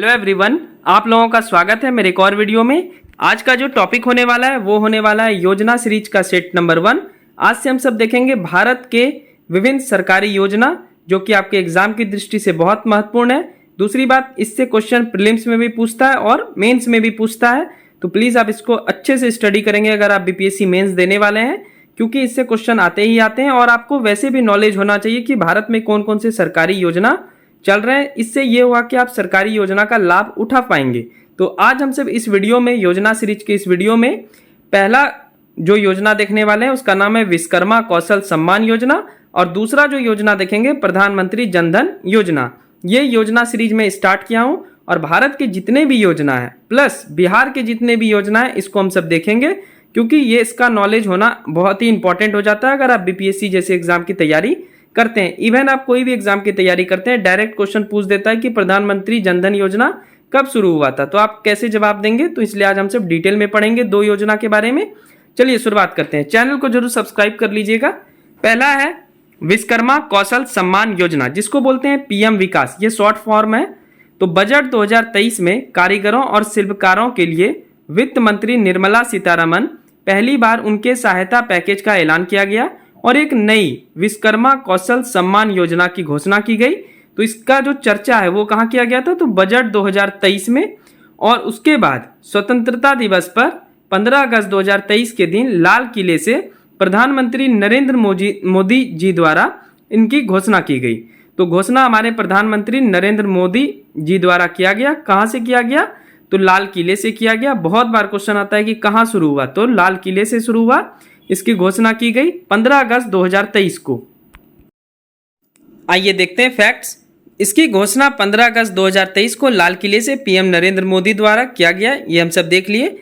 Hello everyone, आप लोगों का स्वागत है मेरे एक और वीडियो में। आज का जो टॉपिक होने वाला है वो होने वाला है योजना सीरीज का सेट नंबर 1। आज से हम सब देखेंगे भारत के विभिन्न सरकारी योजना जो कि आपके एग्जाम की दृष्टि से बहुत महत्वपूर्ण है। दूसरी बात, इससे क्वेश्चन प्रीलिम्स में भी पूछता है और मेंस में भी पूछता है, तो प्लीज आप इसको अच्छे से स्टडी करेंगे अगर आप बीपीएससी मेंस देने वाले हैं, क्योंकि इससे क्वेश्चन आते ही आते हैं। और आपको वैसे भी नॉलेज होना चाहिए कि भारत में कौन कौन से सरकारी योजना चल रहे हैं। इससे ये हुआ कि आप सरकारी योजना का लाभ उठा पाएंगे। तो आज हम सब इस वीडियो में, योजना सीरीज के इस वीडियो में, पहला जो योजना देखने वाले हैं उसका नाम है विश्वकर्मा कौशल सम्मान योजना, और दूसरा जो योजना देखेंगे प्रधानमंत्री जनधन योजना। ये योजना सीरीज में स्टार्ट किया हूं और भारत के जितने भी योजना है प्लस बिहार के जितने भी योजना है इसको हम सब देखेंगे, क्योंकि ये इसका नॉलेज होना बहुत ही इंपॉर्टेंट हो जाता है अगर आप बीपीएससी जैसे एग्जाम की तैयारी करते हैं। इवन आप कोई भी एग्जाम की तैयारी करते हैं, डायरेक्ट क्वेश्चन पूछ देता है कि प्रधानमंत्री जनधन योजना कब शुरू हुआ था, तो आप कैसे जवाब देंगे। तो इसलिए आज हम सब डिटेल में पढ़ेंगे दो योजना के बारे में। चलिए शुरुआत करते हैं। चैनल को जरूर सब्सक्राइब कर लीजिएगा। पहला है विश्वकर्मा कौशल सम्मान योजना, जिसको बोलते हैं पीएम विकास, ये शॉर्ट फॉर्म है। तो बजट 2023 में कारीगरों और शिल्पकारों के लिए वित्त मंत्री निर्मला सीतारमन पहली बार उनके सहायता पैकेज का ऐलान किया गया और एक नई विश्वकर्मा कौशल सम्मान योजना की घोषणा की गई। तो इसका जो चर्चा है वो कहाँ किया गया था, तो बजट 2023 में। और उसके बाद स्वतंत्रता दिवस पर 15 अगस्त 2023 के दिन लाल किले से प्रधानमंत्री नरेंद्र मोदी जी द्वारा इनकी घोषणा की गई। तो घोषणा हमारे प्रधानमंत्री नरेंद्र मोदी जी द्वारा किया गया। कहाँ से किया गया, तो लाल किले से किया गया। बहुत बार क्वेश्चन आता है कि कहाँ शुरू हुआ, तो लाल किले से शुरू हुआ। इसकी घोषणा की गई 15 अगस्त 2023 को। आइए देखते हैं फैक्ट्स। इसकी घोषणा 15 अगस्त 2023 को लाल किले से पीएम नरेंद्र मोदी द्वारा किया गया, ये हम सब देख लिए।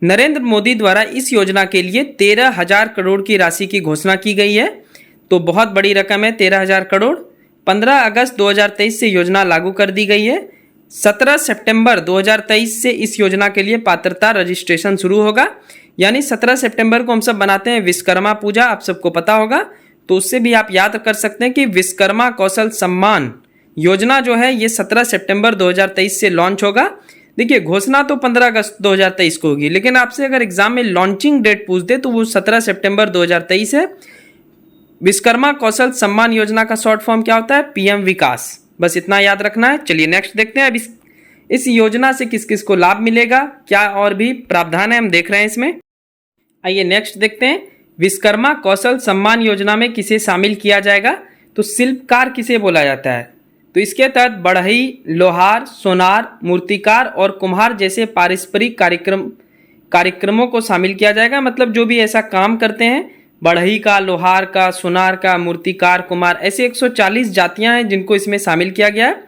नरेंद्र मोदी द्वारा इस योजना के लिए 13,000 करोड़ की राशि की घोषणा की गई है। तो बहुत बड़ी रकम है 13,000 करोड़। 15 अगस्त 2023 से योजना लागू कर दी गई है। 17 सितंबर 2023 से इस योजना के लिए पात्रता रजिस्ट्रेशन शुरू होगा। यानी 17 सितंबर को हम सब बनाते हैं विश्वकर्मा पूजा, आप सबको पता होगा। तो उससे भी आप याद कर सकते हैं कि विश्वकर्मा कौशल सम्मान योजना जो है ये 17 सितंबर 2023 से लॉन्च होगा। देखिए घोषणा तो 15 अगस्त 2023 को होगी, लेकिन आपसे अगर एग्जाम में लॉन्चिंग डेट पूछ दे तो वो 17 सितंबर 2023 है। विश्वकर्मा कौशल सम्मान योजना का शॉर्ट फॉर्म क्या होता है, पीएम विकास, बस इतना याद रखना है। चलिए नेक्स्ट देखते हैं। अब इस योजना से किस किस को लाभ मिलेगा, क्या और भी प्रावधान है हम देख रहे हैं इसमें। आइए नेक्स्ट देखते हैं। विश्वकर्मा कौशल सम्मान योजना में किसे शामिल किया जाएगा, तो शिल्पकार किसे बोला जाता है। तो इसके तहत बढ़ई, लोहार, सोनार, मूर्तिकार और कुम्हार जैसे पारस्परिक कार्यक्रमों को शामिल किया जाएगा। मतलब जो भी ऐसा काम करते हैं, बढ़ई का, लोहार का, सोनार का, मूर्तिकार, कुम्हार, ऐसे 140 जातियां हैं जिनको इसमें शामिल किया गया है।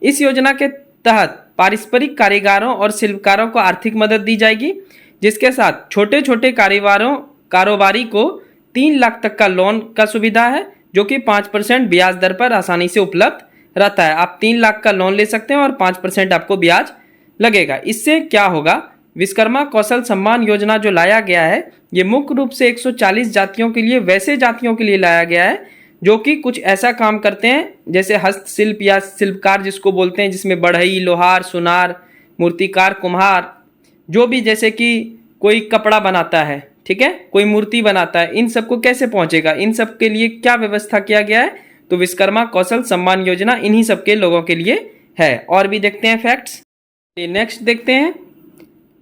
इस योजना के तहत पारस्परिक कारीगरों और शिल्पकारों को आर्थिक मदद दी जाएगी, जिसके साथ छोटे छोटे कारोबारी को 3 लाख तक का लोन का सुविधा है, जो कि 5% ब्याज दर पर आसानी से उपलब्ध रहता है। आप 3 लाख का लोन ले सकते हैं और 5% आपको ब्याज लगेगा। इससे क्या होगा, विश्वकर्मा कौशल सम्मान योजना जो लाया गया है ये मुख्य रूप से 140 जातियों के लिए, वैसे जातियों के लिए लाया गया है जो कि कुछ ऐसा काम करते हैं जैसे हस्तशिल्प या शिल्पकार जिसको बोलते हैं, जिसमें बढ़ई, लोहार, सुनार, मूर्तिकार, कुम्हार, जो भी जैसे कि कोई कपड़ा बनाता है, ठीक है, कोई मूर्ति बनाता है, इन सबको कैसे पहुंचेगा, इन सब के लिए क्या व्यवस्था किया गया है, तो विश्वकर्मा कौशल सम्मान योजना इन्हीं सबके लोगों के लिए है। और भी देखते हैं फैक्ट्स। नेक्स्ट देखते हैं।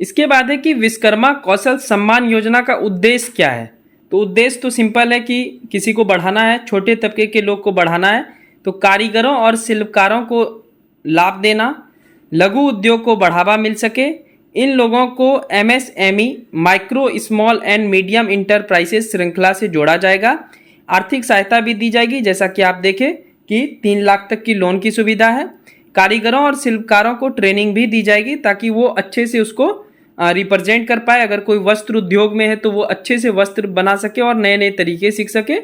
इसके बाद है कि विश्वकर्मा कौशल सम्मान योजना का उद्देश्य क्या है। तो उद्देश्य तो सिंपल है कि किसी को बढ़ाना है, छोटे तबके के लोग को बढ़ाना है। तो कारीगरों और शिल्पकारों को लाभ देना, लघु उद्योग को बढ़ावा मिल सके, इन लोगों को MSME, micro small and medium enterprises श्रृंखला से जोड़ा जाएगा। आर्थिक सहायता भी दी जाएगी, जैसा कि आप देखें कि 3 लाख तक की लोन की सुविधा है। कारीगरों और शिल्पकारों को ट्रेनिंग भी दी जाएगी ताकि वो अच्छे से उसको रिप्रेजेंट कर पाए। अगर कोई वस्त्र उद्योग में है तो वो अच्छे से वस्त्र बना सके और नए नए तरीके सीख सके।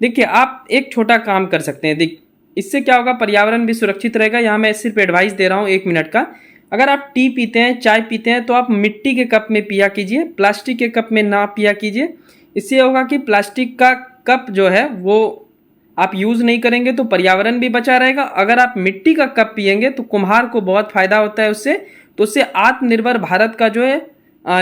देखिए आप एक छोटा काम कर सकते हैं, इससे क्या होगा, पर्यावरण भी सुरक्षित रहेगा। यहाँ मैं सिर्फ एडवाइस दे रहा हूँ 1 मिनट का। अगर आप टी पीते हैं, चाय पीते हैं, तो आप मिट्टी के कप में पिया कीजिए, प्लास्टिक के कप में ना पिया कीजिए। इससे होगा कि प्लास्टिक का कप जो है वो आप यूज़ नहीं करेंगे तो पर्यावरण भी बचा रहेगा। अगर आप मिट्टी का कप पिएंगे तो कुम्हार को बहुत फ़ायदा होता है उससे, तो उससे आत्मनिर्भर भारत का जो है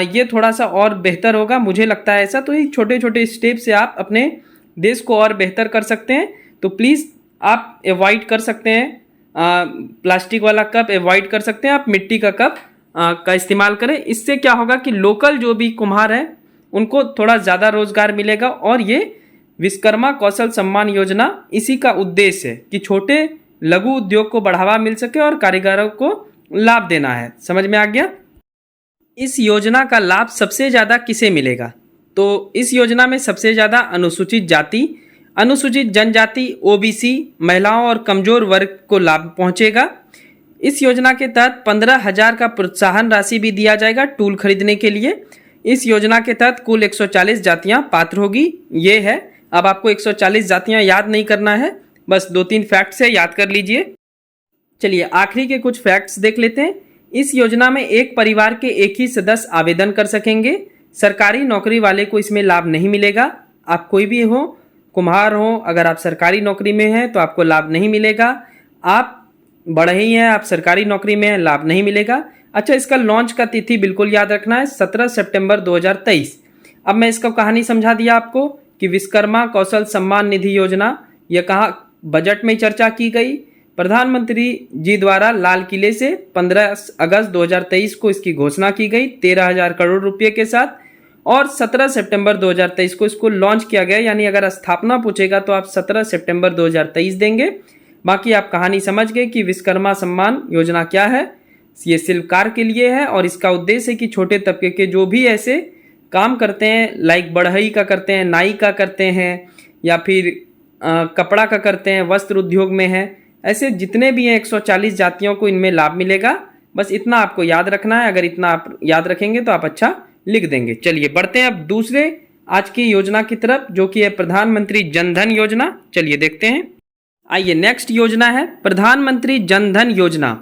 ये थोड़ा सा और बेहतर होगा, मुझे लगता है ऐसा। तो ये छोटे छोटे स्टेप से आप अपने देश को और बेहतर कर सकते हैं। तो प्लीज़ आप अवॉइड कर सकते हैं प्लास्टिक वाला कप, अवॉइड कर सकते हैं, आप मिट्टी का कप का इस्तेमाल करें। इससे क्या होगा कि लोकल जो भी कुम्हार हैं उनको थोड़ा ज़्यादा रोजगार मिलेगा। और ये विश्वकर्मा कौशल सम्मान योजना इसी का उद्देश्य है कि छोटे लघु उद्योग को बढ़ावा मिल सके और कारीगरों को लाभ देना है। समझ में आ गया? इस योजना का लाभ सबसे ज़्यादा किसे मिलेगा? तो इस योजना में सबसे ज़्यादा अनुसूचित जाति, अनुसूचित जनजाति, ओबीसी, महिलाओं और कमजोर वर्ग को लाभ पहुंचेगा। इस योजना के तहत 15,000 का प्रोत्साहन राशि भी दिया जाएगा टूल खरीदने के लिए। इस योजना के तहत कुल 140 जातियां पात्र होगी। ये है, अब आपको 140 जातियां याद नहीं करना है, बस 2-3 फैक्ट्स है, याद कर लीजिए। चलिए आखिरी के कुछ फैक्ट्स देख लेते हैं। इस योजना में एक परिवार के एक ही सदस्य आवेदन कर सकेंगे। सरकारी नौकरी वाले को इसमें लाभ नहीं मिलेगा। आप कोई भी हो, कुम्हार हो, अगर आप सरकारी नौकरी में हैं तो आपको लाभ नहीं मिलेगा। आप बढ़े ही हैं, आप सरकारी नौकरी में हैं, लाभ नहीं मिलेगा। अच्छा, इसका लॉन्च का तिथि बिल्कुल याद रखना है, 17 सितंबर 2023। अब मैं इसका कहानी समझा दिया आपको कि विश्वकर्मा कौशल सम्मान निधि योजना, यह कहाँ बजट में चर्चा की गई। प्रधानमंत्री जी द्वारा लाल किले से 15 अगस्त 2023 को इसकी घोषणा की गई 13,000 करोड़ रुपए के साथ, और 17 सितंबर 2023 को इसको लॉन्च किया गया। यानी अगर स्थापना पूछेगा तो आप 17 सितंबर 2023 देंगे। बाकी आप कहानी समझ गए कि विश्वकर्मा सम्मान योजना क्या है। ये शिल्पकार के लिए है और इसका उद्देश्य है कि छोटे तबके के जो भी ऐसे काम करते हैं, लाइक बढ़ई का करते हैं, नाई का करते हैं, या फिर कपड़ा का करते हैं, वस्त्र उद्योग में है, ऐसे जितने भी हैं 140 जातियों को इनमें लाभ मिलेगा। बस इतना आपको याद रखना है। अगर इतना आप याद रखेंगे तो आप अच्छा लिख देंगे। चलिए बढ़ते हैं अब दूसरे आज की योजना की तरफ, जो कि है प्रधानमंत्री जन धन योजना। चलिए देखते हैं। आइए, नेक्स्ट योजना है प्रधानमंत्री जन धन योजना।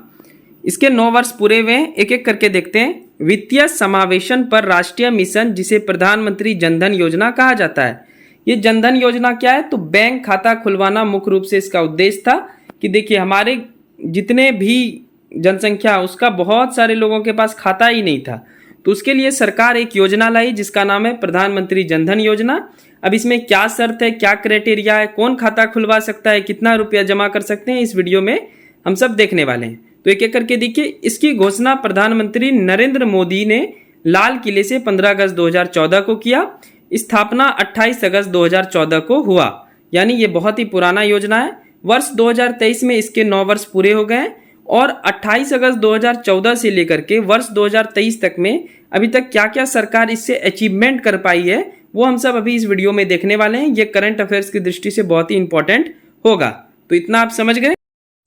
इसके 9 वर्ष पूरे हुए हैं, एक एक करके देखते हैं। वित्तीय समावेशन पर राष्ट्रीय मिशन, जिसे प्रधानमंत्री जन धन योजना कहा जाता है। ये जन धन योजना क्या है? तो बैंक खाता खुलवाना मुख्य रूप से इसका उद्देश्य था कि देखिए हमारे जितने भी जनसंख्या, उसका बहुत सारे लोगों के पास खाता ही नहीं था, तो उसके लिए सरकार एक योजना लाई जिसका नाम है प्रधानमंत्री जन धन योजना। अब इसमें क्या शर्त है, क्या क्राइटेरिया है, कौन खाता खुलवा सकता है, कितना रुपया जमा कर सकते हैं, इस वीडियो में हम सब देखने वाले हैं। तो एक एक करके देखिए। इसकी घोषणा प्रधानमंत्री नरेंद्र मोदी ने लाल किले से 15 अगस्त 2014 को किया। स्थापना 28 अगस्त 2014 को हुआ, यानी ये बहुत ही पुराना योजना है। वर्ष 2023 में इसके 9 वर्ष पूरे हो गए और 28 अगस्त 2014 से लेकर के वर्ष 2023 तक में अभी तक क्या क्या सरकार इससे अचीवमेंट कर पाई है, वो हम सब अभी इस वीडियो में देखने वाले हैं। ये करंट अफेयर्स की दृष्टि से बहुत ही इंपॉर्टेंट होगा। तो इतना आप समझ गए।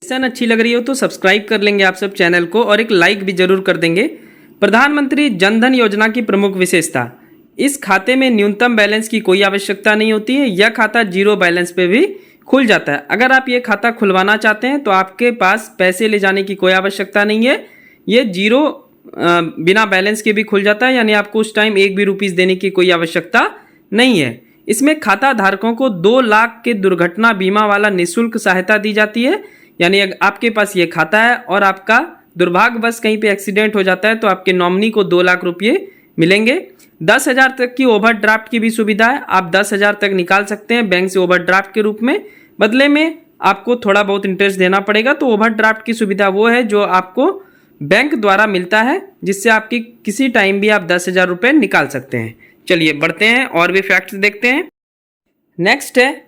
अच्छी लग रही हो तो सब्सक्राइब कर लेंगे आप सब चैनल को, और एक लाइक भी जरूर कर देंगे। प्रधानमंत्री जन धन योजना की प्रमुख विशेषता, इस खाते में न्यूनतम बैलेंस की कोई आवश्यकता नहीं होती है। यह खाता 0 बैलेंस पे भी खुल जाता है। अगर आप ये खाता खुलवाना चाहते हैं तो आपके पास पैसे ले जाने की कोई आवश्यकता नहीं है। ये 0 बिना बैलेंस के भी खुल जाता है, यानी आपको उस टाइम 1 भी रुपीज़ देने की कोई आवश्यकता नहीं है। इसमें खाता धारकों को 2 लाख के दुर्घटना बीमा वाला निःशुल्क सहायता दी जाती है। यानी अगर आपके पास ये खाता है और आपका दुर्भाग्यवश कहीं पे एक्सीडेंट हो जाता है तो आपके नॉमिनी को 2 लाख रुपये मिलेंगे। 10,000 तक की ओवरड्राफ्ट की भी सुविधा है। आप 10,000 तक निकाल सकते हैं बैंक से ओवरड्राफ्ट के रूप में। बदले में आपको थोड़ा बहुत इंटरेस्ट देना पड़ेगा। तो ओवरड्राफ्ट की सुविधा वो है जो आपको बैंक द्वारा मिलता है, जिससे आपकी किसी टाइम भी आप 10,000 रुपये निकाल सकते हैं। चलिए बढ़ते हैं और भी फैक्ट्स देखते हैं। नेक्स्ट है,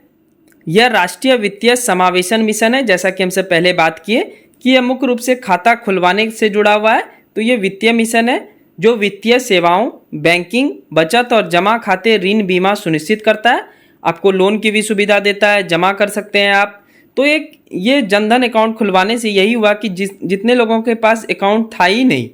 यह राष्ट्रीय वित्तीय समावेशन मिशन है। जैसा कि हमसे पहले बात किए कि यह मुख्य रूप से खाता खुलवाने से जुड़ा हुआ है। तो ये वित्तीय मिशन है जो वित्तीय सेवाओं, बैंकिंग, बचत और जमा खाते, ऋण, बीमा सुनिश्चित करता है। आपको लोन की भी सुविधा देता है, जमा कर सकते हैं आप। तो एक ये जनधन अकाउंट खुलवाने से यही हुआ कि जितने लोगों के पास अकाउंट था ही नहीं,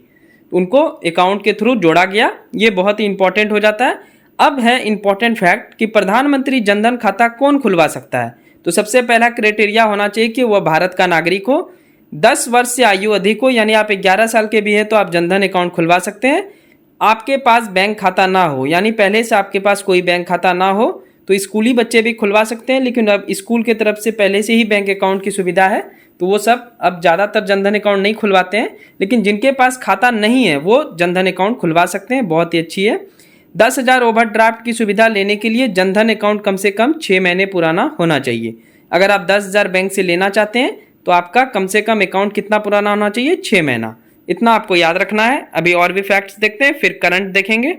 उनको अकाउंट के थ्रू जोड़ा गया। ये बहुत ही इंपॉर्टेंट हो जाता है। अब है इंपॉर्टेंट फैक्ट कि प्रधानमंत्री जनधन खाता कौन खुलवा सकता है। तो सबसे पहला क्राइटेरिया होना चाहिए कि वह भारत का नागरिक हो, 10 वर्ष से आयु अधिक हो, यानी आप 11 साल के भी है तो आप जनधन अकाउंट खुलवा सकते हैं। आपके पास बैंक खाता ना हो, यानी पहले से आपके पास कोई बैंक खाता ना हो, तो स्कूली बच्चे भी खुलवा सकते हैं, लेकिन अब स्कूल की तरफ से पहले से ही बैंक अकाउंट की सुविधा है, तो वो सब अब ज़्यादातर जनधन अकाउंट नहीं खुलवाते हैं। लेकिन जिनके पास खाता नहीं है वो जनधन अकाउंट खुलवा सकते हैं, बहुत ही अच्छी है। 10,000 ओवरड्राफ्ट की सुविधा लेने के लिए जनधन अकाउंट कम से कम 6 महीने पुराना होना चाहिए। अगर आप 10,000 बैंक से लेना चाहते हैं तो आपका कम से कम अकाउंट कितना पुराना होना चाहिए? 6 महीना। इतना आपको याद रखना है। अभी और भी फैक्ट्स देखते हैं, फिर करंट देखेंगे।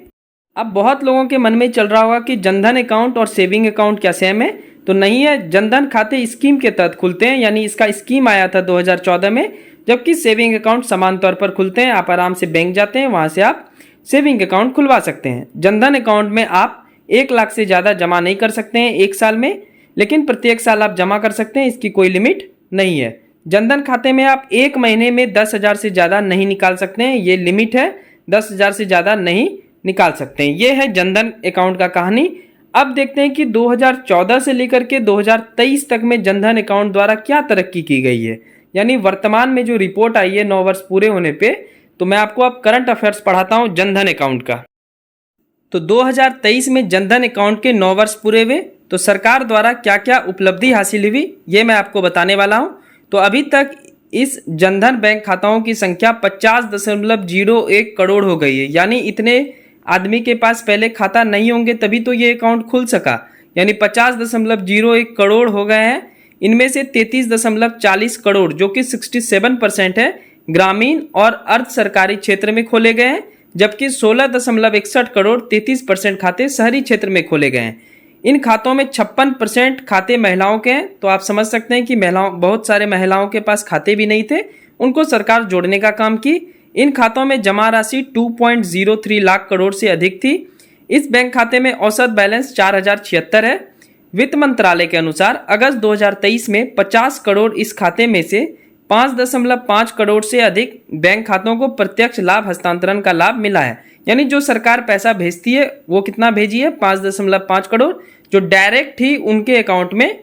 अब बहुत लोगों के मन में चल रहा होगा कि जनधन अकाउंट और सेविंग अकाउंट क्या सेम है? तो नहीं है। जनधन खाते स्कीम के तहत खुलते हैं, यानी इसका स्कीम आया था 2014 में, जबकि सेविंग अकाउंट समान तौर पर खुलते हैं। आप आराम से बैंक जाते हैं, वहाँ से आप सेविंग अकाउंट खुलवा सकते हैं। जनधन अकाउंट में आप 1 लाख से ज़्यादा जमा नहीं कर सकते हैं एक साल में, लेकिन प्रत्येक साल आप जमा कर सकते हैं, इसकी कोई लिमिट नहीं है। जनधन खाते में आप 1 महीने में 10,000 से ज़्यादा नहीं निकाल सकते हैं, ये लिमिट है। 10,000 से ज़्यादा नहीं निकाल सकते हैं। ये है जनधन अकाउंट का कहानी। अब देखते हैं कि 2014 से लेकर के 2023 तक में जनधन अकाउंट द्वारा क्या तरक्की की गई है, यानी वर्तमान में जो रिपोर्ट आई है 9 वर्ष पूरे होने पे। तो मैं आपको अब करंट अफेयर्स पढ़ाता हूँ जनधन अकाउंट का। तो 2023 में जनधन अकाउंट के 9 वर्ष पूरे हुए, तो सरकार द्वारा क्या क्या उपलब्धि हासिल हुई ये मैं आपको बताने वाला हूँ। तो अभी तक इस जनधन बैंक खाताओं की संख्या 50.01 करोड़ हो गई है, यानी इतने आदमी के पास पहले खाता नहीं होंगे तभी तो ये अकाउंट खुल सका, यानी 50.01 करोड़ हो गए हैं। इनमें से 33.40 करोड़ जो कि 67% है ग्रामीण और अर्ध सरकारी क्षेत्र में खोले गए हैं, जबकि 16.61 करोड़ 33% खाते शहरी क्षेत्र में खोले गए हैं। इन खातों में 56% खाते महिलाओं के हैं, तो आप समझ सकते हैं कि बहुत सारे महिलाओं के पास खाते भी नहीं थे, उनको सरकार जोड़ने का काम की। इन खातों में जमा राशि 2.03 लाख करोड़ से अधिक थी। इस बैंक खाते में औसत बैलेंस 4,076 है। वित्त मंत्रालय के अनुसार अगस्त 2023 में 50 करोड़ इस खाते में से 5.5 करोड़ से अधिक बैंक खातों को प्रत्यक्ष लाभ हस्तांतरण का लाभ मिला है, यानी जो सरकार पैसा भेजती है वो कितना भेजी है? 5.5 करोड़, जो डायरेक्ट ही उनके अकाउंट में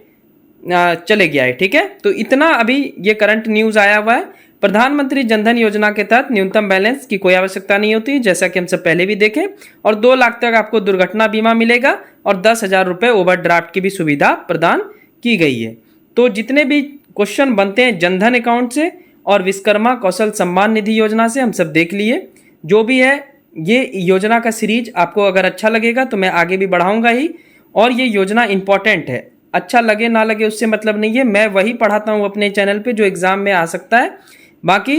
चले गया है। ठीक है, तो इतना अभी ये करंट न्यूज़ आया हुआ है। प्रधानमंत्री जनधन योजना के तहत न्यूनतम बैलेंस की कोई आवश्यकता नहीं होती, जैसा कि हम सब पहले भी देखें, और 2 लाख तक आपको दुर्घटना बीमा मिलेगा और 10,000 रुपये ओवरड्राफ्ट की भी सुविधा प्रदान की गई है। तो जितने भी क्वेश्चन बनते हैं जनधन अकाउंट से और विश्वकर्मा कौशल सम्मान निधि योजना से हम सब देख लिए। जो भी है ये योजना का सीरीज आपको अगर अच्छा लगेगा तो मैं आगे भी बढ़ाऊंगा ही, और ये योजना इंपॉर्टेंट है। अच्छा लगे ना लगे उससे मतलब नहीं है, मैं वही पढ़ाता हूँ अपने चैनल पे जो एग्जाम में आ सकता है। बाकी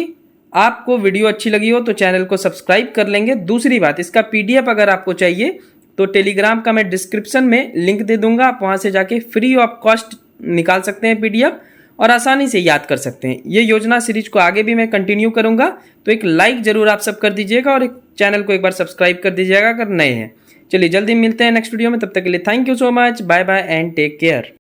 आपको वीडियो अच्छी लगी हो तो चैनल को सब्सक्राइब कर लेंगे। दूसरी बात, इसका PDF अगर आपको चाहिए तो टेलीग्राम का मैं डिस्क्रिप्शन में लिंक दे दूंगा, आप वहाँ से जाके फ्री ऑफ कॉस्ट निकाल सकते हैं PDF और आसानी से याद कर सकते हैं। ये योजना सीरीज को आगे भी मैं कंटिन्यू करूंगा, तो एक लाइक जरूर आप सब कर दीजिएगा और एक चैनल को एक बार सब्सक्राइब कर दीजिएगा अगर नए हैं। चलिए जल्दी मिलते हैं नेक्स्ट वीडियो में, तब तक के लिए thank you so much, bye bye and take care.